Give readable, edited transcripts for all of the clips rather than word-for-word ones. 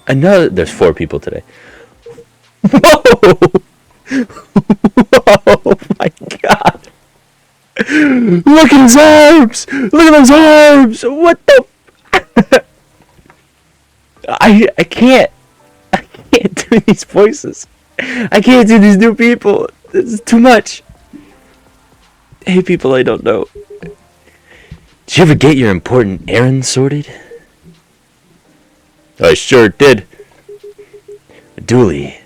I know that there's 4 people today. Whoa! Oh my god! Look at his arms! Look at those arms! What the? I can't do these voices. I can't do these new people. This is too much. Hey, people I don't know. Did you ever get your important errands sorted? I sure did. Dooley,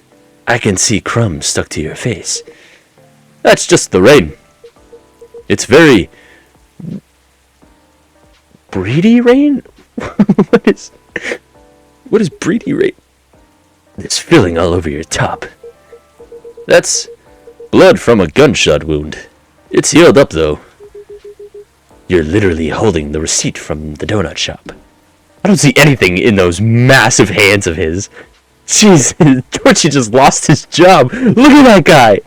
I can see crumbs stuck to your face. That's just the rain. It's very breedy rain? What is breedy rain? There's filling all over your top. That's blood from a gunshot wound. It's healed up though. You're literally holding the receipt from the donut shop. I don't see anything in those massive hands of his. Jeez, Georgie just lost his job. Look at that guy.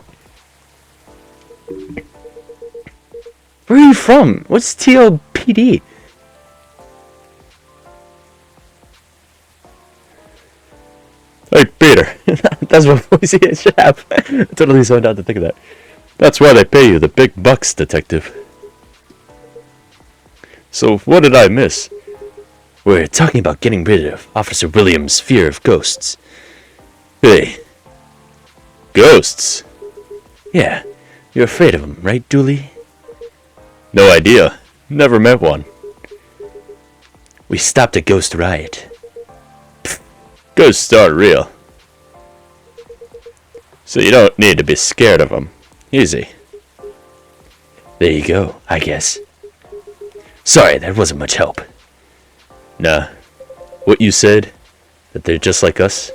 Where are you from? What's TLPD? Hey, Peter. That's what voice he should have. I totally zoned out to think of that. That's why they pay you the big bucks, detective. So, what did I miss? We're talking about getting rid of Officer Williams' fear of ghosts. Hey. Ghosts? Yeah. You're afraid of them, right, Dooley? No idea. Never met one. We stopped a ghost riot. Pfft. Ghosts aren't real. So you don't need to be scared of them. Easy. There you go, I guess. Sorry, that wasn't much help. Nah. What you said, that they're just like us,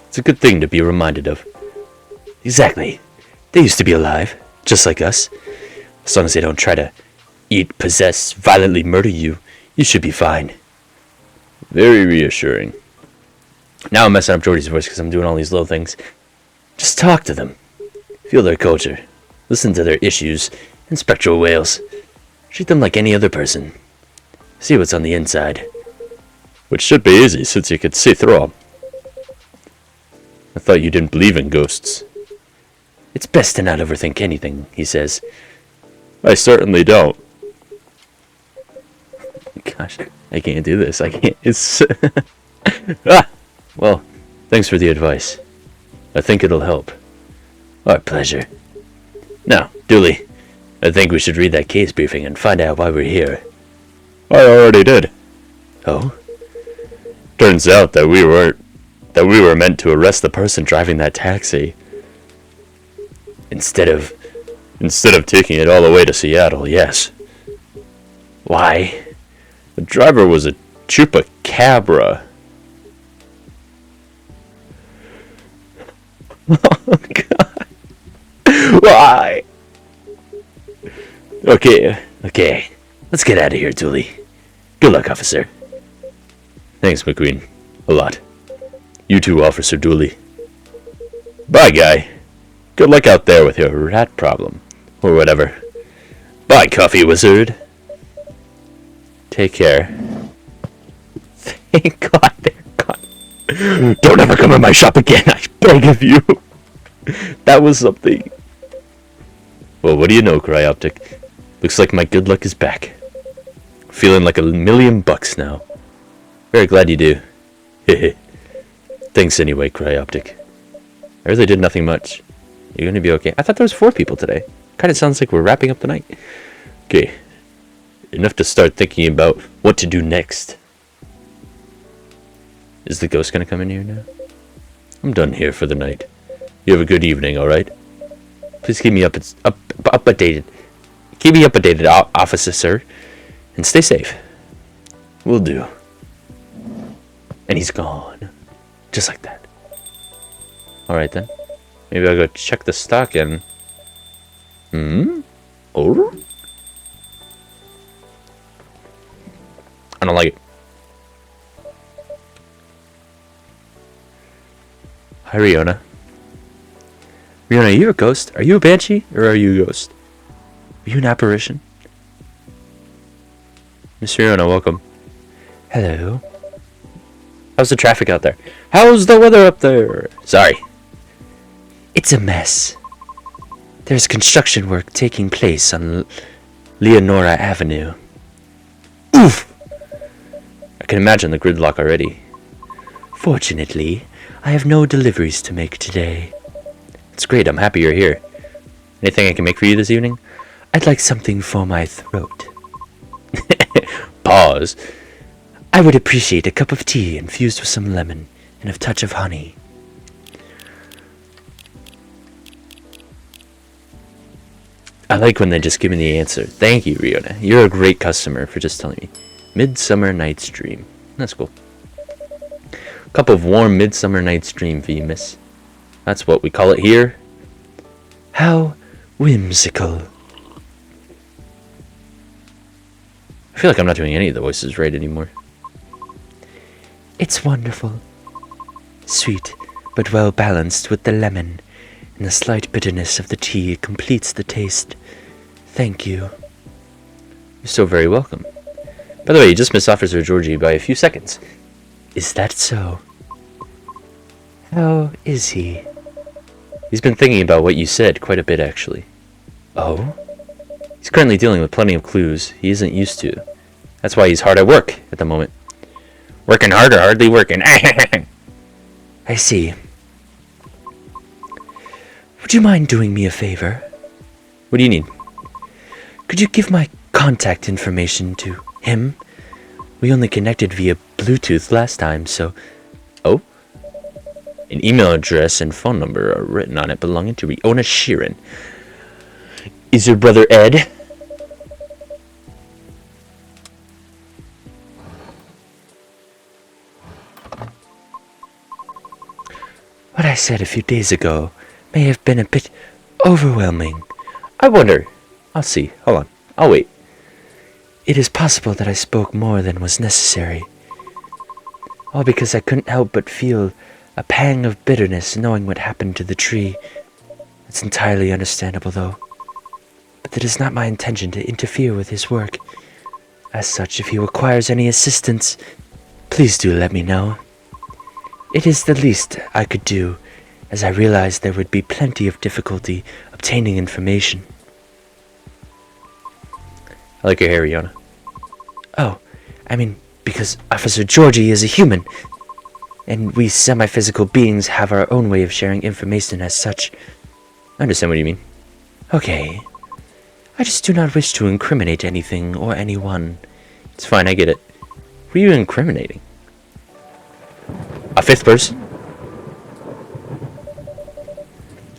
it's a good thing to be reminded of. Exactly. They used to be alive, just like us. As long as they don't try to eat, possess, violently murder you, you should be fine. Very reassuring. Now I'm messing up Jordy's voice because I'm doing all these little things. Just talk to them. Feel their culture. Listen to their issues and spectral wails. Treat them like any other person. See what's on the inside. Which should be easy since you could see through them. I thought you didn't believe in ghosts. It's best to not overthink anything, he says. I certainly don't. Gosh, I can't do this. I can't. It's... Well, thanks for the advice. I think it'll help. Our pleasure. Now, Dooley, I think we should read that case briefing and find out why we're here. I already did. Oh? Turns out that we were meant to arrest the person driving that taxi. Instead of taking it all the way to Seattle, yes. Why? The driver was a chupacabra. Oh, God. Why? Okay. Let's get out of here, Dooley. Good luck, officer. Thanks, McQueen. A lot. You too, Officer Dooley. Bye, guy. Good luck out there with your rat problem. Or whatever. Bye, coffee wizard. Take care. Thank God they're gone. Don't ever come in my shop again, I beg of you. That was something. Well, what do you know, Cryoptic? Looks like my good luck is back. Feeling like $1,000,000 now. Very glad you do. Hehe. Thanks anyway, Cryoptic. I really did nothing much. You're gonna be okay. I thought there was 4 people today. Kinda sounds like we're wrapping up the night. Okay. Enough to start thinking about what to do next. Is the ghost gonna come in here now? I'm done here for the night. You have a good evening, alright? Please keep me updated. Keep me updated, officer, sir. And stay safe. Will do. And he's gone. Just like that. Alright then. Maybe I'll go check the stock in. Or? I don't like it. Hi, Riona. Riona, are you a ghost? Are you a banshee? Or are you a ghost? Are you an apparition? Miss Riona, welcome. Hello. How's the traffic out there? How's the weather up there? Sorry. It's a mess. There's construction work taking place on Leonora Avenue. Oof! I can imagine the gridlock already. Fortunately, I have no deliveries to make today. It's great, I'm happy you're here. Anything I can make for you this evening? I'd like something for my throat. Pause. I would appreciate a cup of tea infused with some lemon and a touch of honey. I like when they just give me the answer. Thank you, Riona. You're a great customer for just telling me. Midsummer Night's Dream. That's cool. Cup of warm Midsummer Night's Dream for you, miss. That's what we call it here. How whimsical. I feel like I'm not doing any of the voices right anymore. It's wonderful. Sweet, but well balanced with the lemon, and the slight bitterness of the tea completes the taste. Thank you. You're so very welcome. By the way, you just missed Officer Georgie by a few seconds. Is that so? How is he? He's been thinking about what you said quite a bit, actually. Oh? He's currently dealing with plenty of clues he isn't used to. That's why he's hard at work at the moment. Working hard or hardly working? I see. Would you mind doing me a favor? What do you need? Could you give my contact information to him? We only connected via Bluetooth last time, so... Oh? An email address and phone number are written on it belonging to Riona Sheeran. Is your brother Ed? What I said a few days ago may have been a bit overwhelming. I wonder. I'll see. Hold on. I'll wait. It is possible that I spoke more than was necessary. All because I couldn't help but feel a pang of bitterness knowing what happened to the tree. It's entirely understandable, though. But it is not my intention to interfere with his work. As such, if he requires any assistance, please do let me know. It is the least I could do, as I realized there would be plenty of difficulty obtaining information. I like your hair, Riona. Oh, I mean, because Officer Georgie is a human, and we semi-physical beings have our own way of sharing information as such. I understand what you mean. Okay. I just do not wish to incriminate anything or anyone. It's fine, I get it. Who are you incriminating? A fifth person?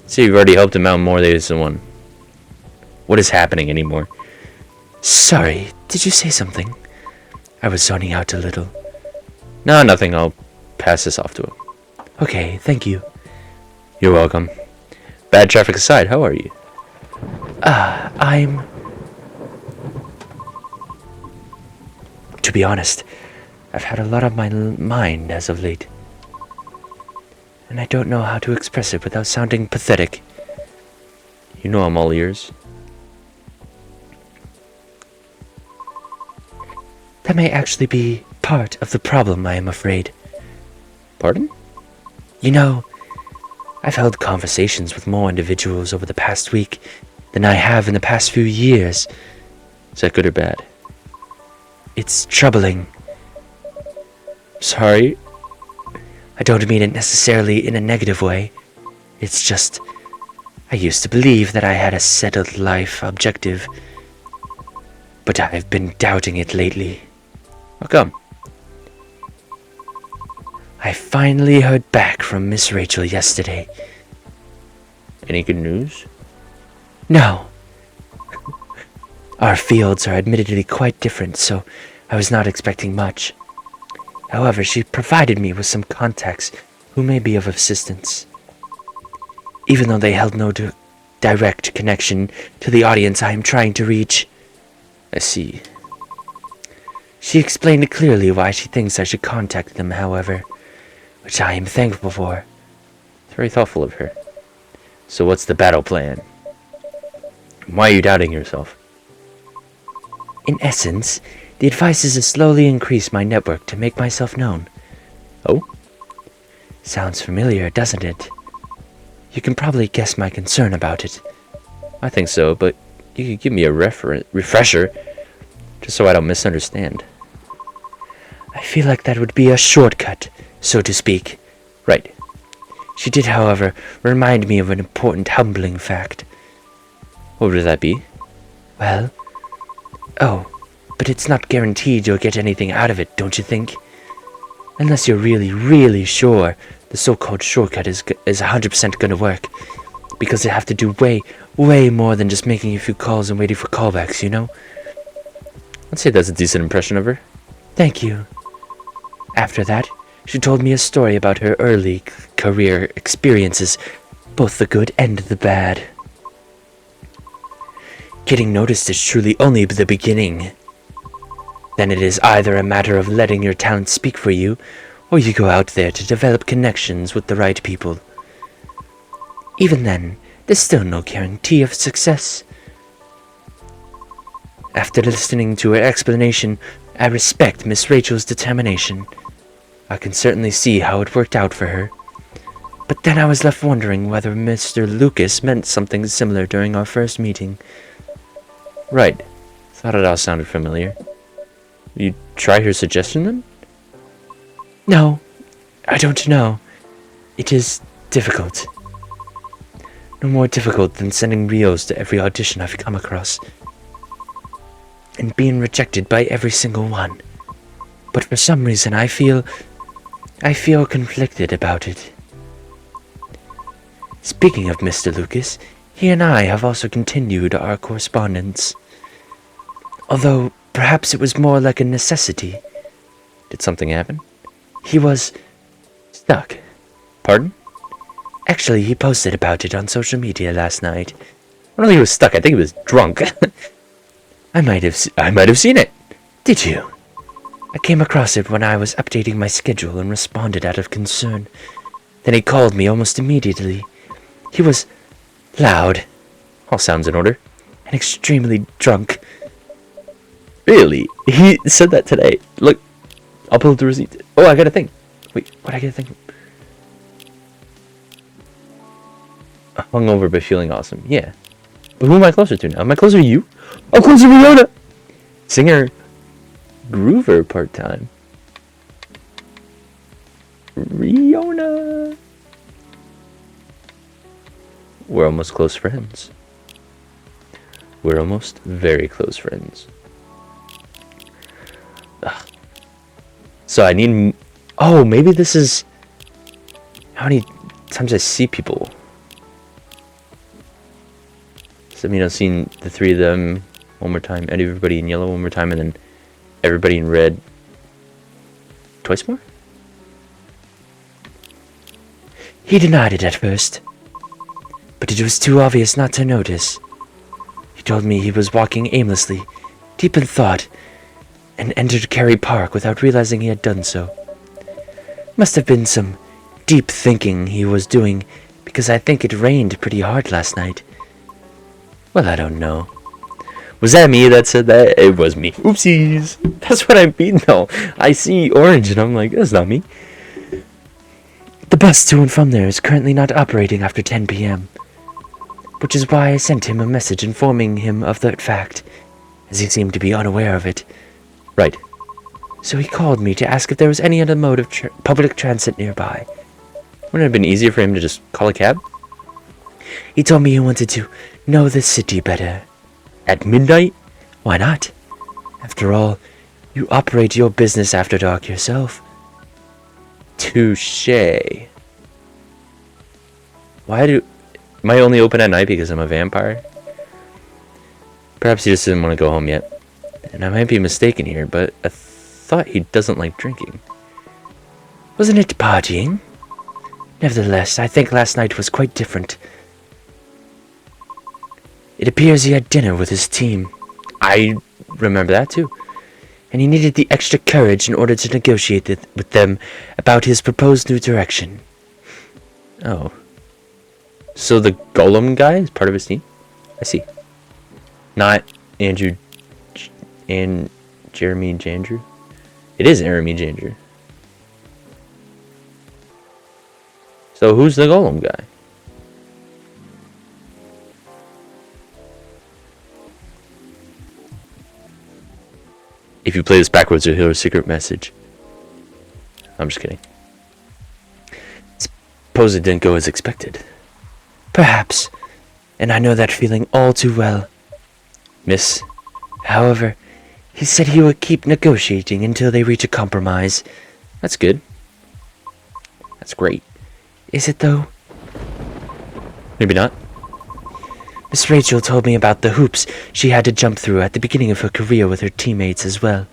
See, you've already helped him out more than one. What is happening anymore? Sorry, did you say something? I was zoning out a little. No, nothing. I'll pass this off to him. Okay, thank you. You're welcome. Bad traffic aside, how are you? To be honest, I've had a lot on my mind as of late. And I don't know how to express it without sounding pathetic. You know I'm all ears. That may actually be part of the problem, I am afraid. Pardon? You know, I've held conversations with more individuals over the past week than I have in the past few years. Is that good or bad? It's troubling. Sorry. I don't mean it necessarily in a negative way. It's just, I used to believe that I had a settled life objective, but I've been doubting it lately. How come? I finally heard back from Miss Rachel yesterday. Any good news? No. Our fields are admittedly quite different, so I was not expecting much. However, she provided me with some contacts who may be of assistance. Even though they held no direct connection to the audience I am trying to reach. I see. She explained clearly why she thinks I should contact them, however, which I am thankful for. It's very thoughtful of her. So what's the battle plan? Why are you doubting yourself? In essence, the advice is to slowly increase my network to make myself known. Oh? Sounds familiar, doesn't it? You can probably guess my concern about it. I think so, but you could give me a refresher, just so I don't misunderstand. I feel like that would be a shortcut, so to speak. Right. She did, however, remind me of an important humbling fact. What would that be? Well, but it's not guaranteed you'll get anything out of it, don't you think? Unless you're really, really sure the so-called shortcut is 100% gonna work. Because they have to do way, way more than just making a few calls and waiting for callbacks, you know? I'd say that's a decent impression of her. Thank you. After that, she told me a story about her early career experiences, both the good and the bad. Getting noticed is truly only the beginning. Then it is either a matter of letting your talent speak for you, or you go out there to develop connections with the right people. Even then, there's still no guarantee of success. After listening to her explanation, I respect Miss Rachel's determination. I can certainly see how it worked out for her. But then I was left wondering whether Mr. Lucas meant something similar during our first meeting. Right. Thought it all sounded familiar. You try her suggestion then? No, I don't know. It is difficult. No more difficult than sending Rios to every audition I've come across. And being rejected by every single one. But for some reason I feel conflicted about it. Speaking of Mr. Lucas, he and I have also continued our correspondence. Although, perhaps it was more like a necessity. Did something happen? He was stuck. Pardon? Actually, he posted about it on social media last night. I don't think he was stuck. I think he was drunk. I might have seen it. Did you? I came across it when I was updating my schedule and responded out of concern. Then he called me almost immediately. He was loud. All sounds in order. And extremely drunk. Really? He said that today. Look, I'll pull up the receipt. Oh, I got a thing. Wait, what I gotta think? Hungover but feeling awesome. Yeah. But who am I closer to now? Am I closer to you? I'm closer to Riona! Singer. Groover part-time. Riona. We're almost close friends. We're almost very close friends. Ugh. So I need... Oh, maybe this is... How many times I see people? So, I've seen the three of them one more time, and everybody in yellow one more time, and then everybody in red twice more? He denied it at first, but it was too obvious not to notice. He told me he was walking aimlessly, deep in thought, and entered Carey Park without realizing he had done so. Must have been some deep thinking he was doing, because I think it rained pretty hard last night. Well, I don't know. Was that me that said that? It was me. Oopsies. That's what I mean, though. I see orange, and I'm like, that's not me. The bus to and from there is currently not operating after 10 p.m., which is why I sent him a message informing him of that fact, as he seemed to be unaware of it. Right. So he called me to ask if there was any other mode of public transit nearby. Wouldn't it have been easier for him to just call a cab? He told me he wanted to know the city better. At midnight? Why not? After all, you operate your business after dark yourself. Touché. Am I only open at night because I'm a vampire? Perhaps he just didn't want to go home yet. And I might be mistaken here, but I thought he doesn't like drinking. Wasn't it partying? Nevertheless, I think last night was quite different. It appears he had dinner with his team. I remember that too. And he needed the extra courage in order to negotiate with them about his proposed new direction. Oh. So the Golem guy is part of his team? I see. Not Andrew and Jeremy Jandrew? It is Jeremy Jandrew. So who's the golem guy? If you play this backwards, you'll hear a secret message. I'm just kidding. Suppose it didn't go as expected. Perhaps, and I know that feeling all too well. Miss, However, he said he would keep negotiating until they reach a compromise. that's good. That's great. Is it though? Maybe not. Miss Rachel told me about the hoops she had to jump through at the beginning of her career with her teammates as well.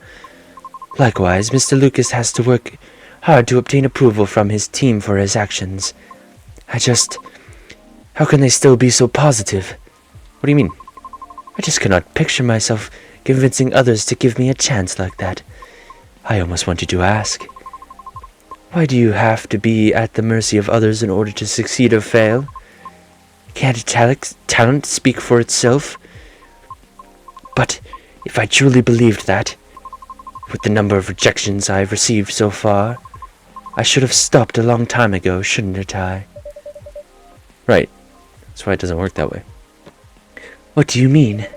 Likewise, Mr. Lucas has to work hard to obtain approval from his team for his actions. How can they still be so positive? What do you mean? I just cannot picture myself convincing others to give me a chance like that. I almost wanted to ask, why do you have to be at the mercy of others in order to succeed or fail? Can't talent speak for itself? But if I truly believed that, with the number of rejections I've received so far, I should have stopped a long time ago, shouldn't I? Right. That's why it doesn't work that way. What do you mean?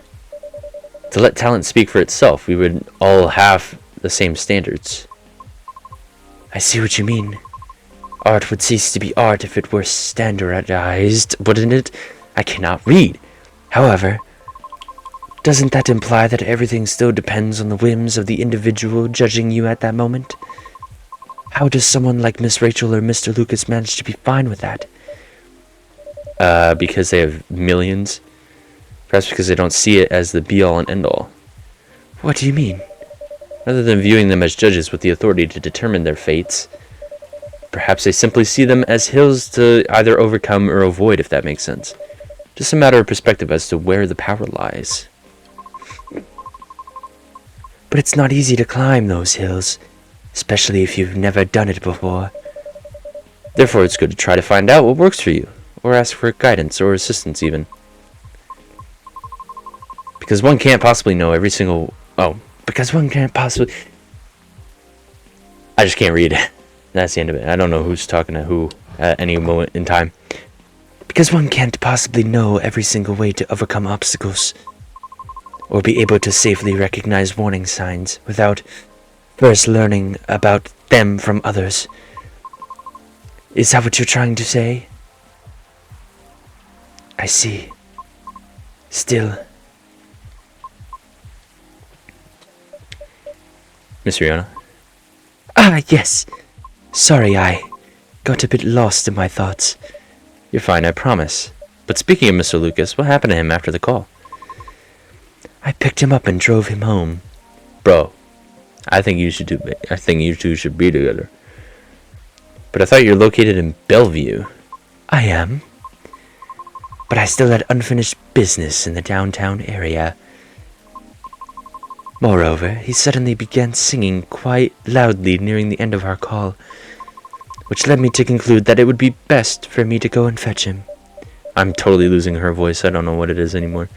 To let talent speak for itself, we would all have the same standards. I see what you mean. Art would cease to be art if it were standardized, wouldn't it? I cannot read. However, doesn't that imply that everything still depends on the whims of the individual judging you at that moment? How does someone like Miss Rachel or Mr. Lucas manage to be fine with that? Because they have millions. Perhaps because they don't see it as the be-all and end-all. What do you mean? Rather than viewing them as judges with the authority to determine their fates, perhaps they simply see them as hills to either overcome or avoid, if that makes sense. Just a matter of perspective as to where the power lies. But it's not easy to climb those hills, especially if you've never done it before. Therefore, it's good to try to find out what works for you, or ask for guidance or assistance even. Because one can't possibly know every single... Because one can't possibly... I just can't read. That's the end of it. I don't know who's talking to who at any moment in time. Because one can't possibly know every single way to overcome obstacles, or be able to safely recognize warning signs without first learning about them from others. Is that what you're trying to say? I see. Still... Miss Rihanna? Ah, yes. Sorry, I got a bit lost in my thoughts. You're fine, I promise. But speaking of Mr. Lucas, what happened to him after the call? I picked him up and drove him home. Bro, I think you two should be together. But I thought you're located in Bellevue. I am. But I still had unfinished business in the downtown area. Moreover, he suddenly began singing quite loudly nearing the end of our call, which led me to conclude that it would be best for me to go and fetch him. I'm totally losing her voice. I don't know what it is anymore.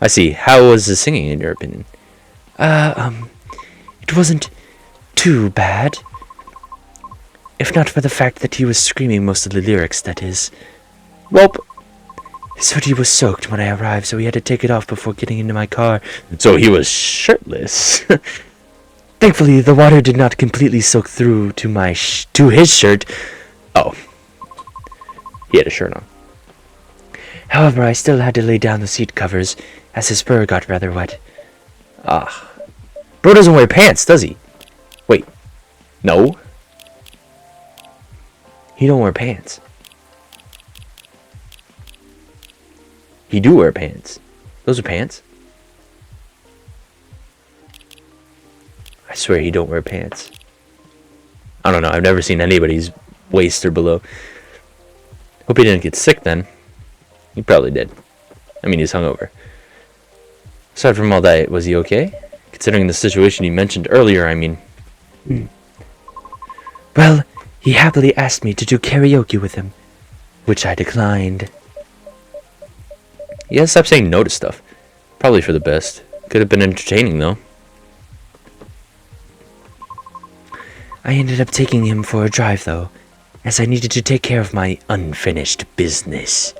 I see. How was the singing, in your opinion? It wasn't too bad. If not for the fact that he was screaming most of the lyrics, that is. Welp. His hoodie was soaked when I arrived, so he had to take it off before getting into my car. So he was shirtless. Thankfully, the water did not completely soak through to his shirt. Oh. He had a shirt on. However, I still had to lay down the seat covers, as his fur got rather wet. Ah. Bro doesn't wear pants, does he? Wait. No. He don't wear pants. He do wear pants. Those are pants. I swear he don't wear pants. I don't know. I've never seen anybody's waist or below. Hope he didn't get sick then. He probably did. I mean, he's hungover. Aside from all that, was he okay? Considering the situation you mentioned earlier, I mean. Well, he happily asked me to do karaoke with him, which I declined. You gotta stop saying no to stuff. Probably for the best. Could have been entertaining, though. I ended up taking him for a drive, though, as I needed to take care of my unfinished business.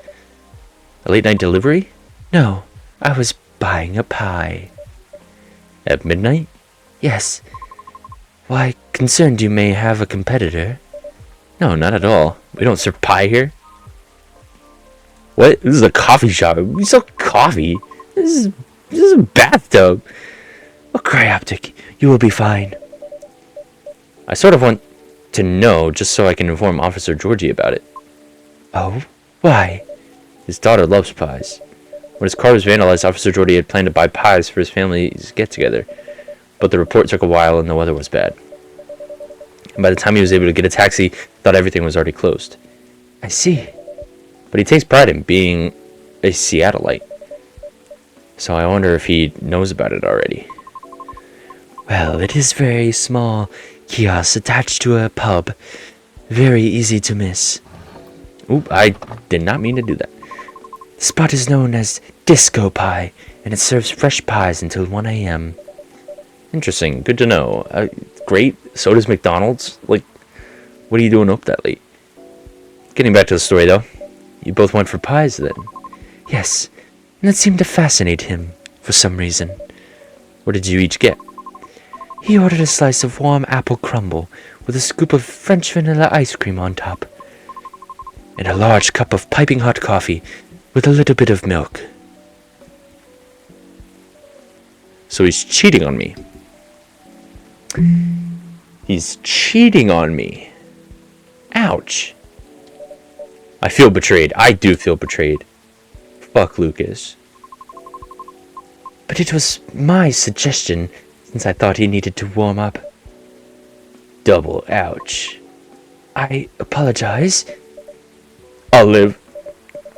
A late night delivery? No, I was buying a pie. At midnight? Yes. Why, concerned you may have a competitor? No, not at all. We don't serve pie here. What? This is a coffee shop. We sell coffee. This is a bathtub. Oh, Cryoptic, you will be fine. I sort of want to know just so I can inform Officer Georgie about it. Oh? Why? His daughter loves pies. When his car was vandalized, Officer Georgie had planned to buy pies for his family's get-together, but the report took a while and the weather was bad. And by the time he was able to get a taxi, he thought everything was already closed. I see. But he takes pride in being a Seattleite. So I wonder if he knows about it already. Well, it is very small kiosk attached to a pub. Very easy to miss. Oop, I did not mean to do that. The spot is known as Disco Pie, and it serves fresh pies until 1 a.m. Interesting. Good to know. Great. So does McDonald's. Like, what are you doing up that late? Getting back to the story, though. You both went for pies, then? Yes, and it seemed to fascinate him, for some reason. What did you each get? He ordered a slice of warm apple crumble with a scoop of French vanilla ice cream on top, and a large cup of piping hot coffee with a little bit of milk. So he's cheating on me. He's cheating on me. Ouch. I feel betrayed. I do feel betrayed. Fuck Lucas. But it was my suggestion, since I thought he needed to warm up. Double ouch. I apologize. I'll live.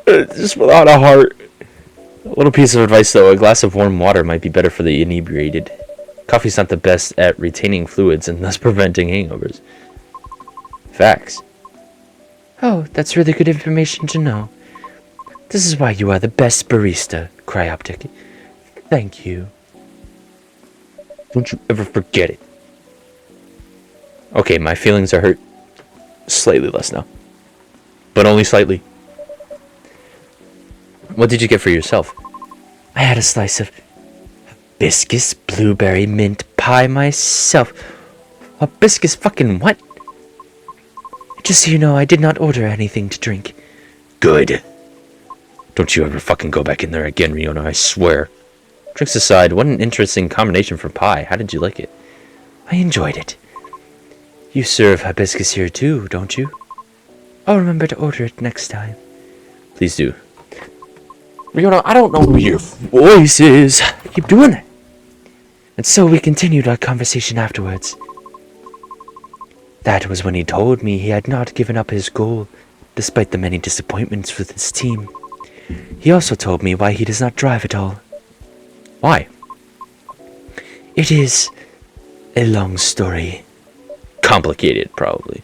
Just without a heart. A little piece of advice, though. A glass of warm water might be better for the inebriated. Coffee's not the best at retaining fluids and thus preventing hangovers. Facts. Oh, that's really good information to know. This is why you are the best barista, Cryoptic. Thank you. Don't you ever forget it. Okay, my feelings are hurt. Slightly less now. But only slightly. What did you get for yourself? I had a slice of hibiscus blueberry mint pie myself. Hibiscus fucking what? Just so you know, I did not order anything to drink. Good. Don't you ever fucking go back in there again, Riona, I swear. Drinks aside, what an interesting combination for pie. How did you like it? I enjoyed it. You serve hibiscus here too, don't you? I'll remember to order it next time. Please do. Riona, I don't know who your voice is. Keep doing it. And so we continued our conversation afterwards. That was when he told me he had not given up his goal, despite the many disappointments with his team. He also told me why he does not drive at all. Why? It is a long story. Complicated, probably.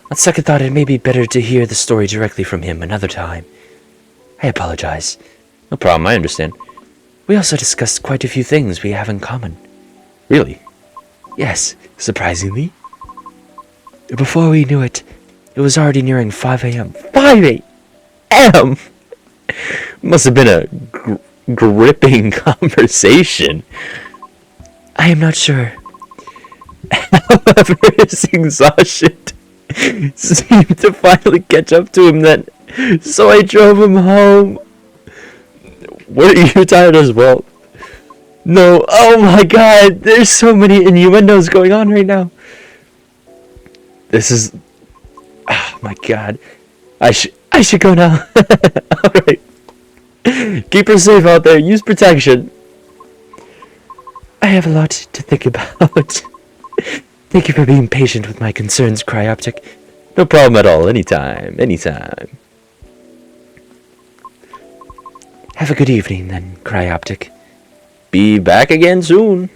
On second thought, it may be better to hear the story directly from him another time. I apologize. No problem, I understand. We also discussed quite a few things we have in common. Really? Yes, surprisingly. Before we knew it, it was already nearing 5 a.m. 5 a.m.? Must have been a gripping conversation. I am not sure. However, his exhaustion seemed to finally catch up to him then, so I drove him home. Were you tired as well? No, oh my god, there's so many innuendos going on right now. This is... Oh my god. I should go now. Alright. Keep her safe out there. Use protection. I have a lot to think about. Thank you for being patient with my concerns, Cryoptic. No problem at all. Anytime. Anytime. Have a good evening then, Cryoptic. Be back again soon.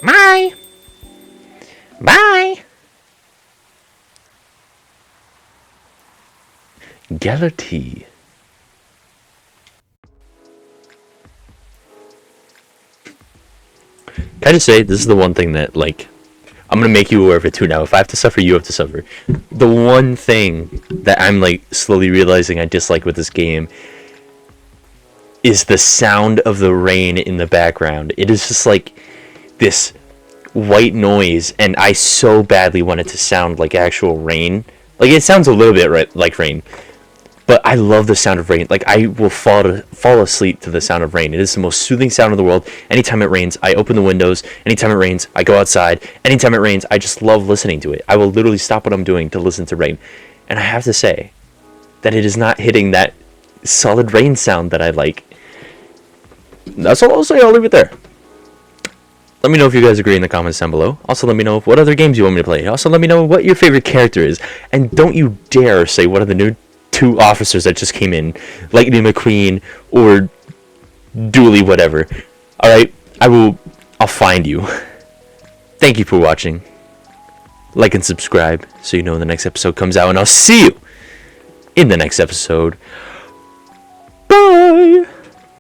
Bye. Bye. Galatea. Can I just say, this is the one thing that, like, I'm gonna make you aware of it too now. If I have to suffer, you have to suffer. The one thing that I'm like slowly realizing I dislike with this game is the sound of the rain in the background. It is just like this white noise, and I so badly want it to sound like actual rain. Like, it sounds a little bit like rain, but I love the sound of rain. Like, I will fall asleep to the sound of rain. It is the most soothing sound in the world. Anytime it rains, I open the windows. Anytime it rains, I go outside. Anytime it rains, I just love listening to it. I will literally stop what I'm doing to listen to rain. And I have to say that it is not hitting that solid rain sound that I like. That's all I'll say. I'll leave it there. Let me know if you guys agree in the comments down below. Also, let me know what other games you want me to play. Also, let me know what your favorite character is. And don't you dare say one of the new 2 officers that just came in. Lightning McQueen or Dooley whatever. Alright? I'll find you. Thank you for watching. Like and subscribe so you know when the next episode comes out. And I'll see you in the next episode. Bye!